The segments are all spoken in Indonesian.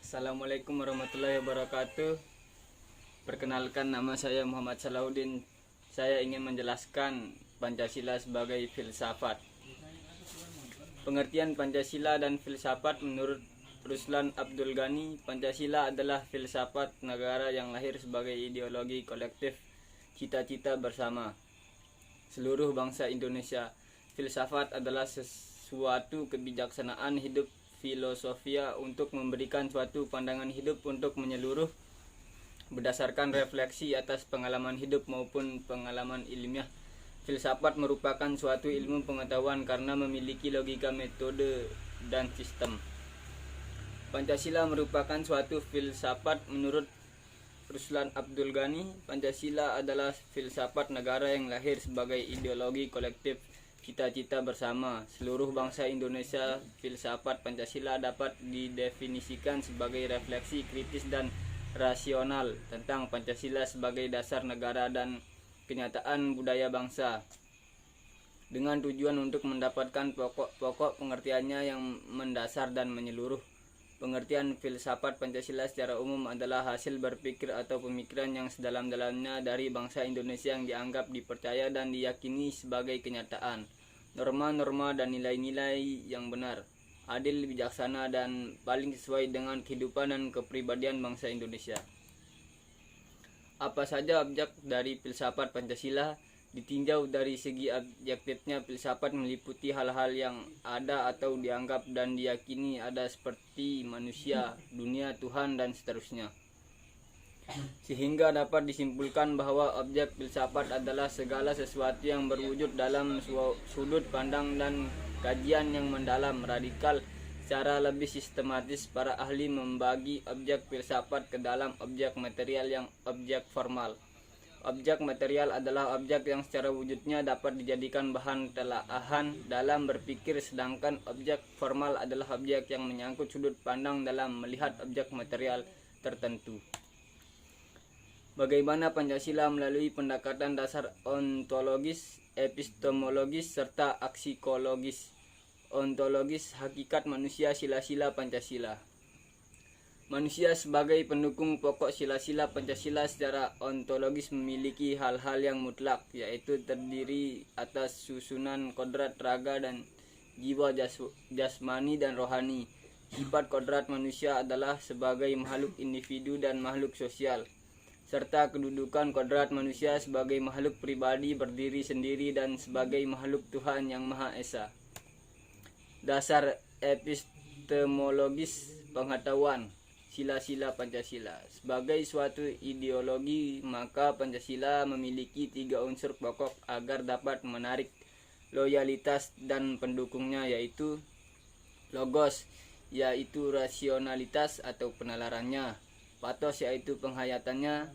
Assalamualaikum warahmatullahi wabarakatuh. Perkenalkan, nama saya Muhammad Salahuddin. Saya ingin menjelaskan Pancasila sebagai filsafat. Pengertian Pancasila dan filsafat menurut Ruslan Abdul Ghani, Pancasila adalah filsafat negara yang lahir sebagai ideologi kolektif cita-cita bersama seluruh bangsa Indonesia. Filsafat adalah sesuatu kebijaksanaan hidup, filosofia untuk memberikan suatu pandangan hidup untuk menyeluruh berdasarkan refleksi atas pengalaman hidup maupun pengalaman ilmiah. Filsafat merupakan suatu ilmu pengetahuan karena memiliki logika, metode, dan sistem. Pancasila merupakan suatu filsafat menurut Ruslan Abdul Ghani. Pancasila adalah filsafat negara yang lahir sebagai ideologi kolektif cita-cita bersama seluruh bangsa Indonesia. Filsafat Pancasila dapat didefinisikan sebagai refleksi kritis dan rasional tentang Pancasila sebagai dasar negara dan kenyataan budaya bangsa, dengan tujuan untuk mendapatkan pokok-pokok pengertiannya yang mendasar dan menyeluruh. Pengertian filsafat Pancasila secara umum adalah hasil berpikir atau pemikiran yang sedalam-dalamnya dari bangsa Indonesia yang dianggap, dipercaya, dan diyakini sebagai kenyataan, norma-norma dan nilai-nilai yang benar, adil, bijaksana, dan paling sesuai dengan kehidupan dan kepribadian bangsa Indonesia. Apa saja objek dari filsafat Pancasila? Ditinjau dari segi objektifnya, filsafat meliputi hal-hal yang ada atau dianggap dan diyakini ada seperti manusia, dunia, Tuhan, dan seterusnya. Sehingga dapat disimpulkan bahwa objek filsafat adalah segala sesuatu yang berwujud dalam sudut pandang dan kajian yang mendalam, radikal. Secara lebih sistematis, para ahli membagi objek filsafat ke dalam objek material yang objek formal. Objek material adalah objek yang secara wujudnya dapat dijadikan bahan telaahan dalam berpikir, sedangkan objek formal adalah objek yang menyangkut sudut pandang dalam melihat objek material tertentu. Bagaimana Pancasila melalui pendekatan dasar ontologis, epistemologis, serta aksikologis. Ontologis, hakikat manusia, sila-sila Pancasila. Manusia sebagai pendukung pokok sila-sila Pancasila secara ontologis memiliki hal-hal yang mutlak, yaitu terdiri atas susunan kodrat raga dan jiwa, jasmani dan rohani. Sifat kodrat manusia adalah sebagai makhluk individu dan makhluk sosial, serta kedudukan kodrat manusia sebagai makhluk pribadi berdiri sendiri dan sebagai makhluk Tuhan yang Maha Esa. Dasar epistemologis pengetahuan. Sila-sila Pancasila. Sebagai suatu ideologi, maka Pancasila memiliki 3 unsur pokok agar dapat menarik loyalitas dan pendukungnya, yaitu logos, yaitu rasionalitas atau penalarannya, pathos, yaitu penghayatannya,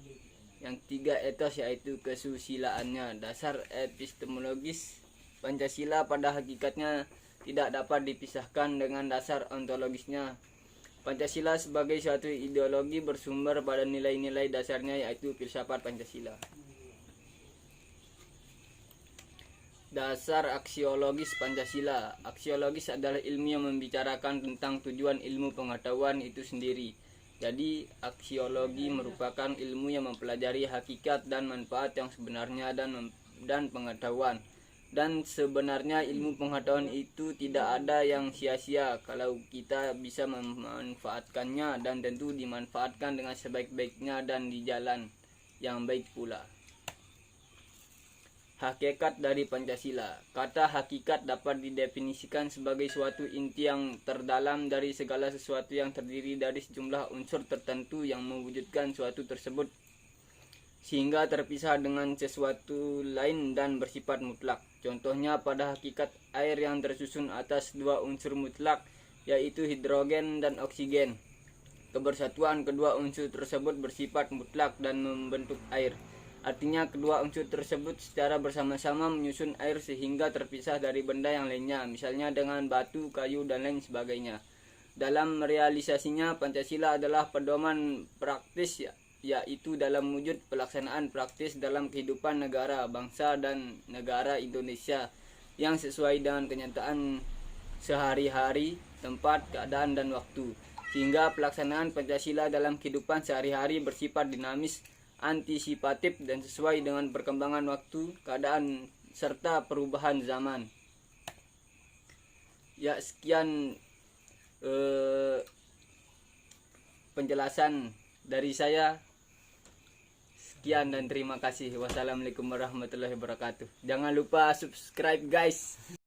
yang 3 ethos, yaitu kesusilaannya. Dasar epistemologis Pancasila pada hakikatnya tidak dapat dipisahkan dengan dasar ontologisnya. Pancasila sebagai suatu ideologi bersumber pada nilai-nilai dasarnya, yaitu filsafat Pancasila. Dasar aksiologis Pancasila. Aksiologis adalah ilmu yang membicarakan tentang tujuan ilmu pengetahuan itu sendiri. Jadi, aksiologi merupakan ilmu yang mempelajari hakikat dan manfaat yang sebenarnya dan pengetahuan. Dan sebenarnya ilmu pengetahuan itu tidak ada yang sia-sia kalau kita bisa memanfaatkannya, dan tentu dimanfaatkan dengan sebaik-baiknya dan di jalan yang baik pula. Hakikat dari Pancasila. Kata hakikat dapat didefinisikan sebagai suatu inti yang terdalam dari segala sesuatu yang terdiri dari sejumlah unsur tertentu yang mewujudkan suatu tersebut, sehingga terpisah dengan sesuatu lain dan bersifat mutlak. Contohnya pada hakikat air yang tersusun atas 2 unsur mutlak, yaitu hidrogen dan oksigen. Kebersatuan kedua unsur tersebut bersifat mutlak dan membentuk air. Artinya kedua unsur tersebut secara bersama-sama menyusun air sehingga terpisah dari benda yang lainnya, misalnya dengan batu, kayu, dan lain sebagainya. Dalam realisasinya, Pancasila adalah pedoman praktis, yaitu dalam wujud pelaksanaan praktis dalam kehidupan negara, bangsa, dan negara Indonesia yang sesuai dengan kenyataan sehari-hari, tempat, keadaan, dan waktu. sehingga pelaksanaan Pancasila dalam kehidupan sehari-hari bersifat dinamis, antisipatif, dan sesuai dengan perkembangan waktu, keadaan, serta perubahan zaman. Ya, sekian penjelasan dari saya. Sekian dan terima kasih. Wassalamualaikum warahmatullahi wabarakatuh. Jangan lupa subscribe guys.